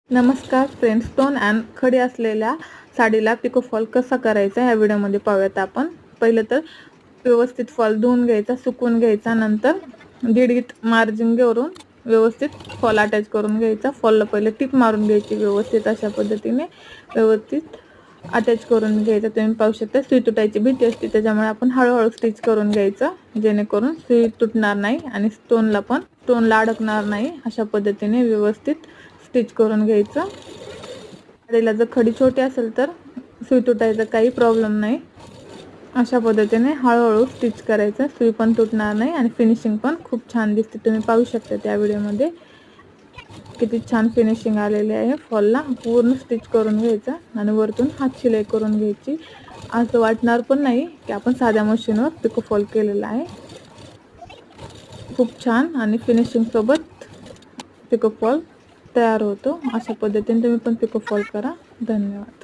नमस्कार friends, stone and खडी असलेल्या साडीला पिको फॉल कसा करायचा या व्हिडिओमध्ये पाहूयात आपण। पहिलं तर व्यवस्थित फॉल धुवून घ्यायचा, सुकवून घ्यायचा, नंतर दीड मार्जिन घेऊन व्यवस्थित फॉल अटॅच करून घ्यायचा। फॉलला पहिले टिप मारून घ्यायची व्यवस्थित, अशा पद्धतीने व्यवस्थित अटॅच करून घ्यायचा। तुम्ही पाहू शकता सुई तुटायची भीती असते, त्याच्यामुळे आपण हळूहळू स्टिच करून घ्यायचं, जेणेकरून सुई तुटणार नाही आणि स्टोनला अडकणार नाही। अशा पद्धतीने व्यवस्थित स्टिच करून घ्यायचं। साडीला जर खडी छोटी असेल तर सुई तुटायचा काही प्रॉब्लेम नाही। अशा पद्धतीने हळूहळू स्टिच करायचं, सुई पण तुटणार नाही आणि फिनिशिंग पण खूप छान दिसते। तुम्ही पाहू शकता त्या व्हिडिओमध्ये किती छान फिनिशिंग आलेली आहे। फॉलला पूर्ण स्टिच करून घ्यायचं आणि वरतून हात शिलाई करून घ्यायची। असं वाटणार पण नाही की आपण साध्या मशीनवर पिको फॉल केलेला आहे। खूप छान आणि फिनिशिंग सोबत पिको फॉल तयार होतो। अशा पद्धतीने तुम्ही पण पिको फॉल करा। धन्यवाद।